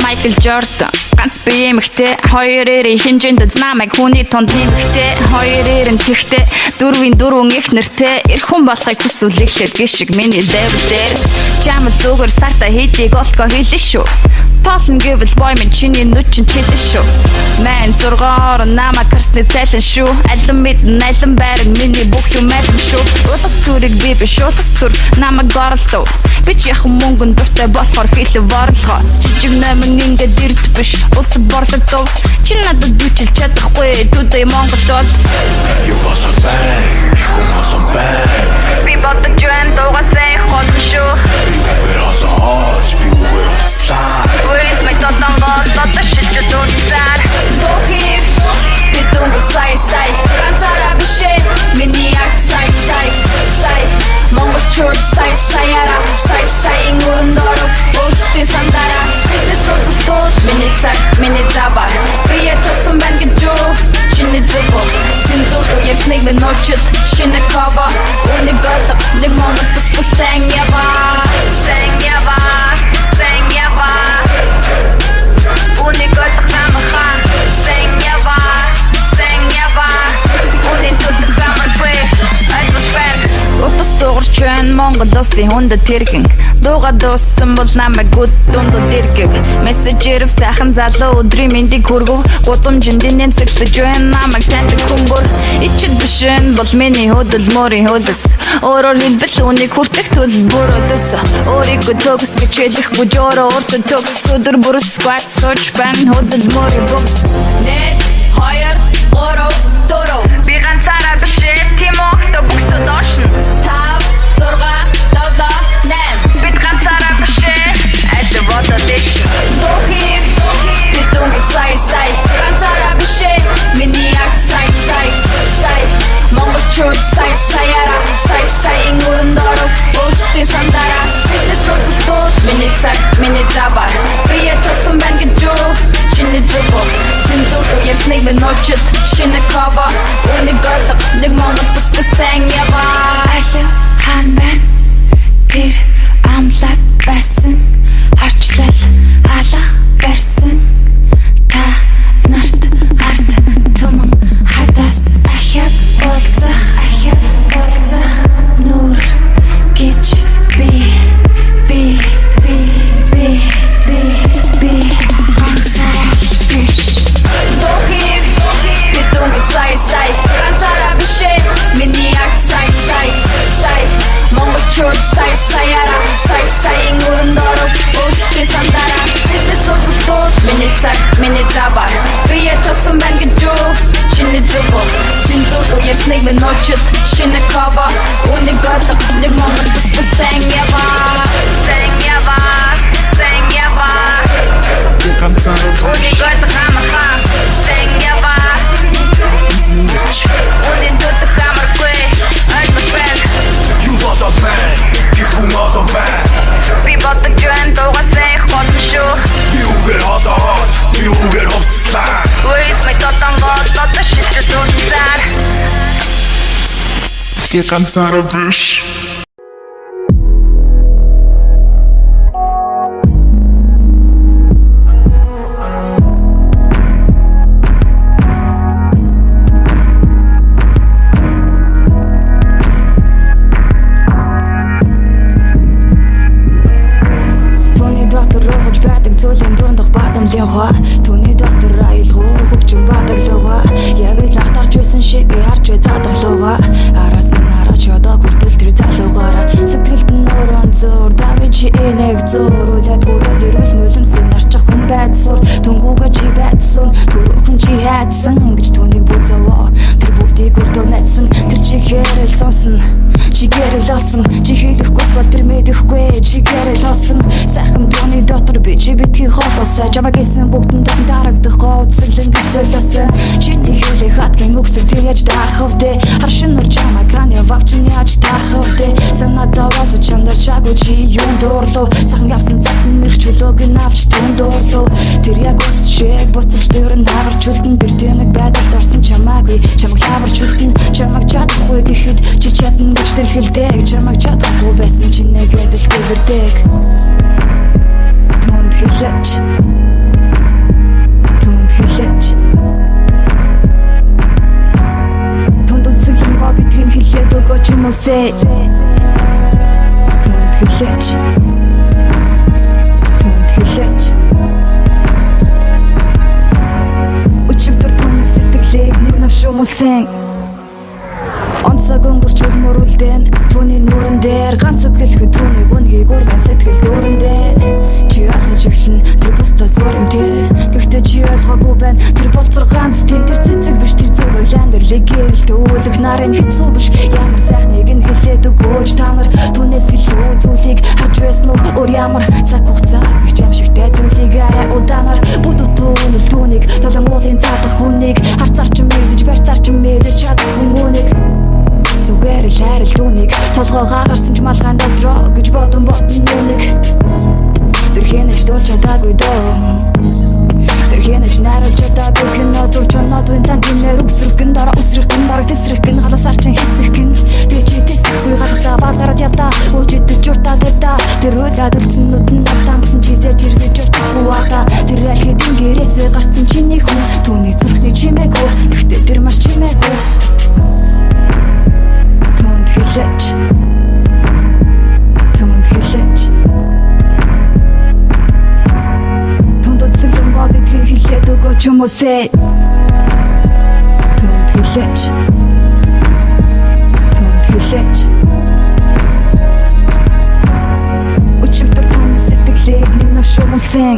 Michael Jordan ганц бие эмэгтэй хоёр эрийн хинжээнд намайг хүний тунд нэмэгтэй хоёр эрийн тэгтэй дөрвийн дөрвөн их нэртэй эх хүн болохыг хүсвэл эхлээд гişиг миний level дээр чам зүгээр старта хийдийг олко хэлэн шүү Толн гэвэл бой минь чиний нүчин чилэн шүү Мэн зургаар намайг карсны цайлан шүү Алин мэдэн алин байран миний бүх юм алим шүү Улас төрийг би биш улас төр намайг горлоо Би ч яхан мөнгөн дуртай болохоор хэлээ ворлохоо Жижиг намын ингээд дэрд биш Улсад борлогдов Чи надад дүүчил чадахгүй Түдэй Монголд бол Юу болон бай Хүн болон бай Би бодож байна дуугасаа их болно шүү Би үгээр олооч Би үгээр уцлаа With my totan gol Totan shitju dulsar Дохив Би дунгот сай Ганцаараа бишээ Миний акт сай Монголчууд сай саяра Сай ингөрөндөрөв Устын сандара Бизнес уцлууд Миний забар Би ятасан байна гэж юу Чиний зүбо Синзуру ярьсныг минь нуучил Шинэ ково Үнийг голог Нэг монголд тусгал сайн ява Үнийг голох намайхаа Сайн ява Үнийг тутах намайгүй Альбушберг Утас дуурч байна Монгол улсын хүндэд тэргэн Дууга дууссан бол намайг гүд дундад иргэв Мессежээр сайхан залуу өдрийн мэндийг хүргэв Гудамжинд нэмсэглэж байна намайг таньдаг хүмүүр Ичэд бишэн бол миний хөдөл мөрийн хөдөлс Өөрөөр хэлбэл үнийг хүртэх төлбөр өдөс Өөрийгөө төгс гэж хэлэхгүй жороо урсад төгс Өдөр бүр скват сууч байна хөдөл мөрийн бокс 1, 2, 3, 4 Би ганцаараа бишээ тийм огто бөксөд оршин 5, 6, 7, 8 Бид ганцаараа бишээ аль бодоод иш Дохив Би дунгот сай Ганцаараа бишээ Миний акт сай Монголчууд сай саяра Сай ингөрөндөрөв Устын сандара Бизнес уцлууд Миний забар Би ятасан байна гэж юу Чиний зүбо Синзуру ярьсныг минь нуучил Шинэ ково Үнийг голог Нэг монголд тусгал сайн ява Алив хаан байна Тэр амлаад байсан Харчлал алах барьсан Та нарт арт түмэн хадас Ахяд болцах Нур гэж би ганцаараа биш Дохив Би дунгот сай Ганцаараа бишээ Миний акт сай Монголчууд сай саяра Сай ингөрөндөрөв Устын сандара Бизнес уцлууд Миний забар Би ятасан байна гэж юу Чиний зүбо Синзуру ярьсныг минь нуучил Шинэ ково Үнийг голог Нэг монголд тусгал сайн ява Би ганцаараа Үнийг голох намайхаа сайн ява Үнийг тутах намайгүй Альбушберг Юу болон бай Хүн болон бай Би бодож байна дуугасаа их болно шүү Би үгээр олооч Би үгээр уцлаа With my totan gol Totan shitju dulsar Би ганцаараа биш Түүний доктор аялгуу хөгжин бадаглуугаа Яг л ахтарч байсан шиг харж цадаглуугаа Араас нь хараач одоо хүртэл тэр залуугаараа Сэтгэлд нь өрөн зур давиж энэг зурулаад хүрээд ирвэл нулимсэн нарчих хүн байдсуур Түнгүүгээ чи байдсуун түрүүхэн чи хайдсан гэж түүнийг бүзовоо Тэр бүгдийг өртөө найдсан тэр чихээрэл сонсон Чигээрэл осон чи хэлэхгүй бол тэр мэдэхгүй Чигээрэл осон сайхан түүний дотор би чи битгий холоос болоосоо чамаг исэн бүгдэн дон дарагдах гоцлэн гэрцэлээсээ чиний хэлэх хатгийн үгсэг тэр яаж даахав дээ харшин нөр чамаг краны вавчин яаж таахав дээ санаа зовоол чандар чагүй чи юм дуурлуу сахан явсан цагт нэрч чөлөөг нь авч түн дуурлуу тэр яг ус шиг буцаж дөрөн даарч үлдэн тэр тэнэг байдалд орсон чамаагүй чамаг лаварч үлдэн чамаг чадахгүй гэхэд чи чадна гэж дэлгэлдэг чамаг чадахгүй байсан чи нэгэд дэлгэрдэг Түнд хэлээч Түнд үзэглэн гоо гэдгийг хэлээд өгөөч юм уу сэ Түнд хэлээч Өчигдөр түүний сэтгэлийг нэг навшуу мөсөн Онцог өнгөрчүүл мөрүүлдэн түүний нүрэн дээр ганц үг хэлэхэд түүний гүнгийг урган сэтгэл дүүрэн дээр чи ойлгож эхлэн тэр бусдаа зур юм тий гэхдээ чи ойлгоогүй байна тэр болцор ганц тийм тэр цэцэг биш тэр зүгээр амьдралыг гэрэл төвлөх нарын хэцүү биш ямар сайхныг нь хэлээд өгөөч та нар түүнээс илүү зүйлийг харж байсан уу өөр ямар цаг хугацаа их амшигтай зүйлийг арай удаанаар бүд утуунэл түүнийг толон уулын цаадах хүнийг харцарч мэдэж барьцарч мэдэж чадах хүмүүнийг зүгээр л хайрл түүнийг толгоогоо гарсан ч малгайн дотроо гэж бодон нэг тэр хэнэж дуулж чадаагүй дөө тэр хэнэж найруулж чадаагүй кино зурж чанаад энэ танкинэр үсрэгэн дараа үсрэгэн бараг тэсрэгэн халасаар чин хэсэгэн тэр чи тэсэхгүй галасаа балгараад явдаа үжидэг журтаа дэвда тэр уйлаад үлдсэн нүдэн натамсан чи зэж иргэж журтахгүй ата тэр алхид гэрээсээ гарсан чиний хүн түүний зүрхний чимээгүй ихтэй тэр маш чимээгүй Түнд хэлээч Түнд үзэглэн гоо гэдгийг хэлээд өгөөч юм уу сэ Түнд хэлээч Өчигдөр түүний сэтгэлийг нэг навшуу мөсөн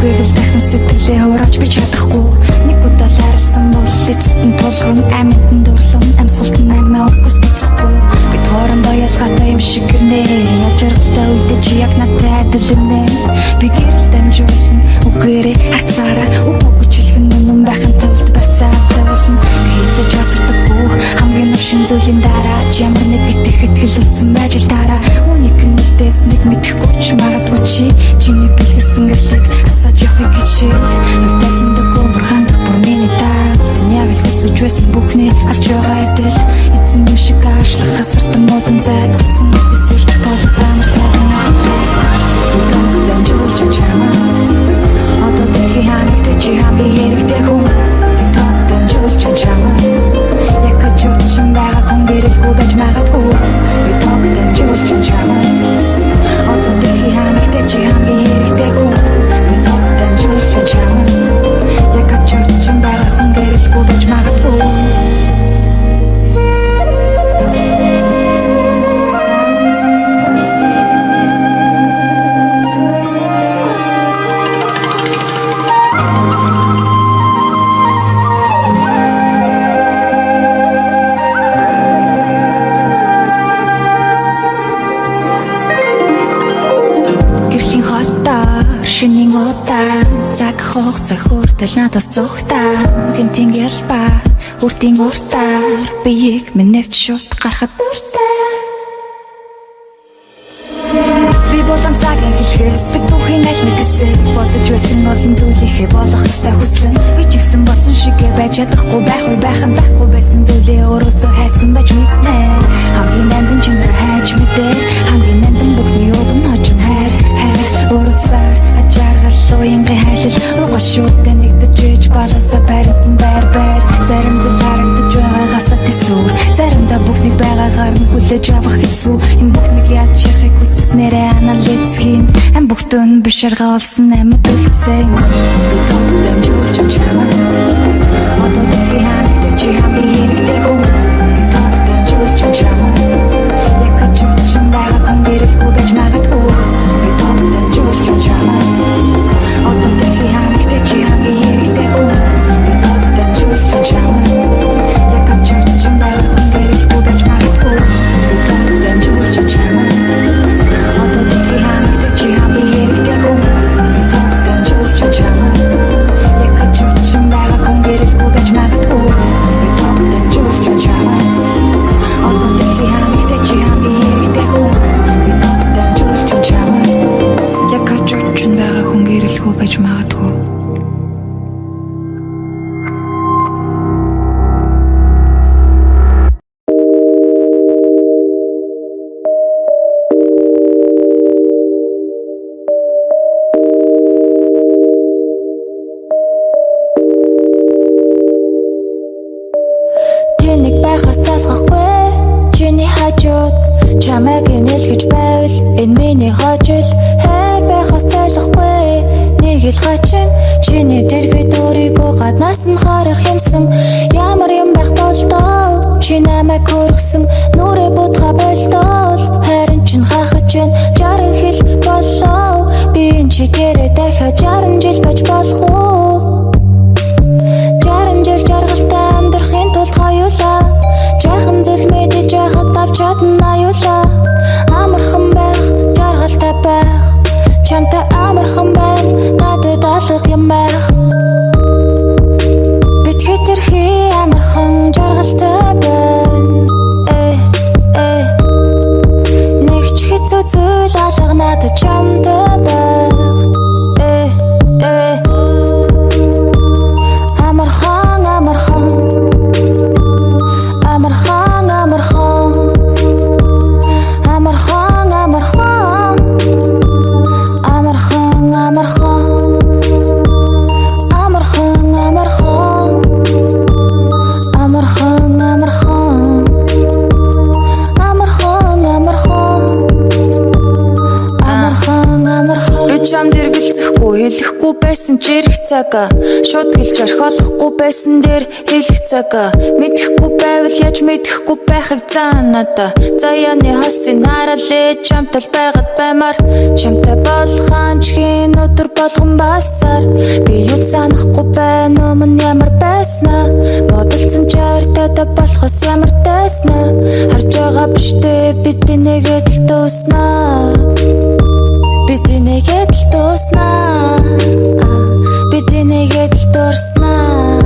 Гэвэл дахин сэтгэлээ хурааж би чадахгүй нэг удаа ларсан бол эцэстэн тулгын амьтан дурлан амьсгалт наймаа өгс бицхгүй бид хоорондоо ялгаатай юм шиг гэрнэ ячиргалтай үедээ чи яг надтай адилнэ би гэрэл дамжуулсан үгээрээ хацаараа үгүйч хэлхэн нүн байхын тулд барьцаалтай болно би эцэж басардаггүй хамгийн навшин зүйлийн дараа ямар нэг итгэл үлдсэн байж л дараа үнийг нэлдээс нэг мэдэхгүй ч магадгүй чиний бэлгэсэн гэрлийг Гичи авталын дэгөө бурхандах бүр миний таа яг л хүсэж байсан бүхний авч байгаа эдэл эзэн юм шиг аашлах хасартан модон зайдгсан дэсэрч болох амар тагнаа утанг дамжуулж чамаа одоо дэлхий хаанагт чи хамгийн хэрэгтэй хүн утанг дамжуулж чамаа яг качуучин байгаа хүн дээрэлгүй байж магадгүй утанг дамжуулж чамаа одоо дэлхий хаанагт чи хамгийн хэрэгтэй хүн Яг качуучин байгаа хүн дээрэлгүй байж магадгүй Гэрлийн хотоор шинийн удаан цаг хугацаа хүртэл надаас зүгтаа гинтийн ялба үртийн уртаар биеийг миневч шууд гарахад дуртай би болон цагийн хэлгээс бид түүхийн аль нэг хэсэг бодож байсан олон зүйлийнхээ болох ёстой хүслэн би ч ихсэн боцсон шигээ байж чадахгүй байх уу байхын тахгүй байсан зүйлээ өөрөөсөө хайсан байж мэднэ хамгийн нандин чанараа хайж мэдээ хамгийн нандин бүхний өг нь хожим хайр урдсаар ажааргал уянгийн хайлал угашуутай нэгдэж иж баласаа баримтан байр зарим зүйл харагдаж байгаагаас тэсүр заримдаа бүхнийг байгаагаар нь хүлээж авах хэцүү энэ бүхнийг яаж шарахыг хүснээрээ анализ хийн ам бүхтэн биш арга олсон амьд үлдсэн би тог дамжуулж чамаа одоо дэлхийн хаант чи хамгийн хэрэгтэй хүн би тог дамжуулж чамаа яг ачимчин байгаа хүн дээрэлгүй байж магадгүй би тог дамжуулж чамаа одоо дэлхийн хаант чи хамгийн хэрэгтэй хүн би тог дамжуулж чамаа яг ачимчин байгаа хүн дээрэлгүй байж магадгүй би тог дамжуулж чамаа одоо дэлхийн хаант чи хамгийн хэрэгтэй хүн би тог дамжуулж чамаа яг ачимчин байгаа хүн дээрэлгүй байж магадгүй би тог дамжуулж чамаа одоо дэлхийн хаант чи хамгийн хэрэгтэй хүн би тог дамжуулж чамаа яг ачимчин байгаа хүн дээрэлгүй байж магадгүй Тэнийг байхаас залхахгүй чиний хажууд чамайг нэлгэж байвал энэ миний хожил хайр байхаас залхахгүй нэг л хачин чиний дэргэд өөрийгөө гаднаас нь харах юмсан ямар юм байх болдоо чи намайг хөргсөн нүрэ будга болдоо харин чин хахаж жаран хэл боллоо би энэ чи дээрээ дахиад 60 жил байж болох уу 60 жил жаргалтай амьдрахын тулд хоёулаа жаахан зэл мэдэж байхад авч чадна аюулаа амархан байх жаргалтай байх чамтай амархан байх надад алга юм байх бид хэтэрхий амархан жаргалтай байна нэг ч хэцүү зүйл алга надад чамтай байх Амархан Амархан Амархан Амархан Амархан Амархан Амархан Амархан Амархан Амархан би чамд эргэлзэхгүй хэлэхгүй байсан ч ирэх цаг шууд хэлж орхиолохгүй байсан дээр хэлэх цаг мэдэхгүй байвал яаж мэдэхгүй байхыг заанада заяаны хосын харалээ чамтай байгаад баймаар чамтай болох анчхийн өдөр болгон басаар би юу санахгүй байна өмнө ямар байснаа бодолцсон чартада болохоос ямар тайснаа харж байгаа биштэй бид нэгэд л дууснаа бид нэгэд л дууснаа бид нэгэд л дурснаа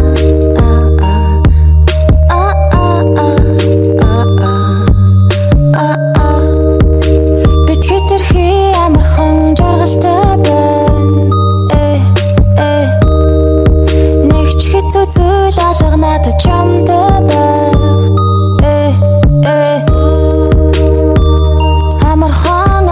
бид хэтэрхий амархан жаргалтай байна нэг ч хэцүү зүйл алга надад чамтай байх амархан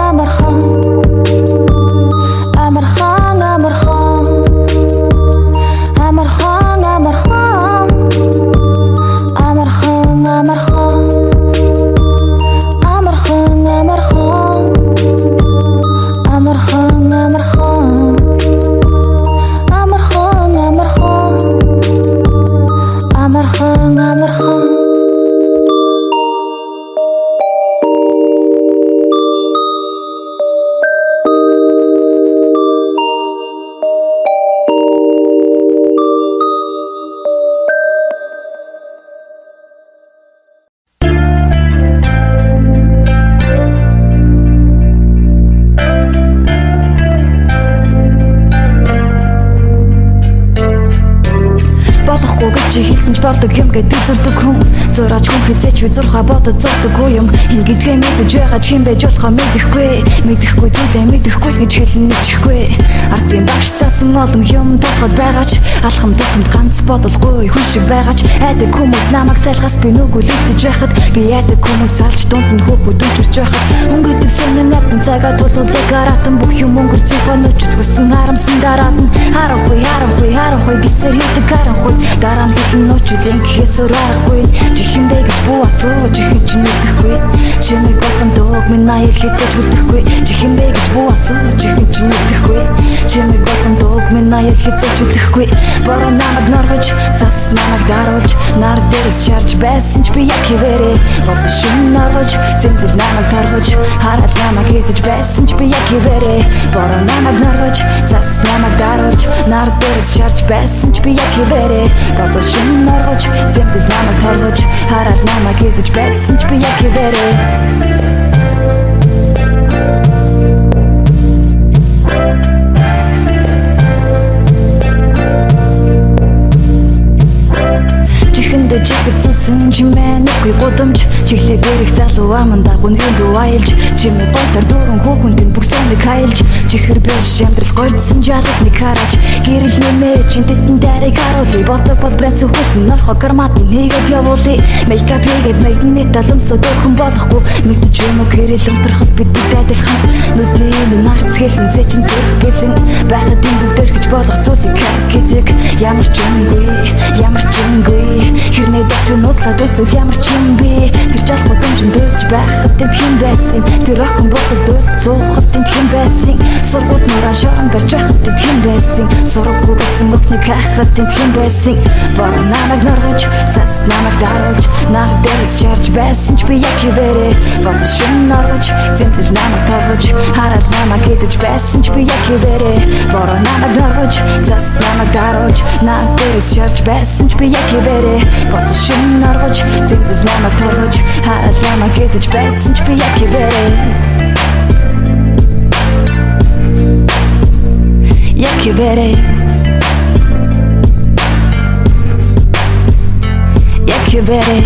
чи хэлсэн ч болдог юм гэд би зурдаг хүн зураач хүн хизээч би зурхаа бодод зурдаггүй юм ингэдгээ мэдэж байгаа ч хэм байж болохоо мэдэхгүй зүйлээ мэдэхгүй л гэж хэлэн нэчихгүй ард би багш заасан олон юм толгойд байгаач алхам тутамд ганц бодолгүй хүн шиг байгаач айдаг хүмүүс намайг сайлгаас би нүгүүлэгдэж байхад би айдаг хүмүүс алж дунд нь хөөхөд өчөрч байхад өнгөдөг сонин надад цагаа тулуулыг аратан бүх юм өнгөрсөн хоночд хүсэн харамсан дараад нь харахгүй гисэр хийдэг харанхуй дараа нь хэлэн нуучлын гэхээс өөр аргагүй чихэн бэ гэж буу асуу чихэн ч нэгдэхгүй чимэг болон дөг минь аял хизээж хүлдэхгүй чихэн бэ гэж буу асуу чихэн ч нэгдэхгүй чимэг болон дөг минь аял хизээж хүлдэхгүй бороо намайг норгож цас намайг даруулж нар дээрс шарж байсан ч би яг хивэрээ бодож шин норгож зэмбэл намайг торгож хараад намайг идэж байсан ч би яг хивэрээ бороо намайг норгож цас намайг даруулж нар дээрс шарж байсан ч би яг хивэрээ бодож шин норгож зэмбэл намайг торгож хараад намайг идэж байсан ч би яг хивэрээ Чигэр зүсэн чимээ нүггүй гудамж чиглээ дээрх залуу аманда гүнгийн дүү аялж чимээ болтор дөрөн хүүхүнтэнд бүгсэндэг хайлж чихэр биш амьдрал гордсон жалгад нэг хараач гэрэл нэмээ чинтэтэн дайрыг харуулъя бодог бол брэнд хүүхэн норхо кармат нэгэд явуулъя мейкап хийгээд мэднэ талымсоо дөрхөн болохгүй мэдэж юм уу гэрэл өнтөрхөд бид адилхан нүдний минь арц хэлэн зэчин зүрх гэлэн байхад энэ бүгдэр гэж болох зүйлийг хэзэг ямар ч юмгүй хэрнээ бацрын нуудлаад өцөл ямар ч юм бэ тэр жалхууд өмжин дөрж байхад тэнд хэн байсан тэр охин бодол дөрж суухад тэнд хэн байсан сургууль нураа шорон барьж байхад тэнд хэн байсан сургуугүй байсан мөхнийг хайхад тэнд хэн байсан бороо намайг норгож цас намайг даруулж нар дээрс шарж байсан ч би яг хивэрээ бодож шин норгож зэмбэл намайг торгож хараад намайг идэж байсан ч би яг хивэрээ бороо намайг норгож цас намайг даруулж нар дээрс шарж байсан ч би яг хивэрээ бодож шин норгож зэмбэл намайг торгож хараад намайг идэж байсан ч би яг хивэрээ яг хивэрээ яг хивэрээ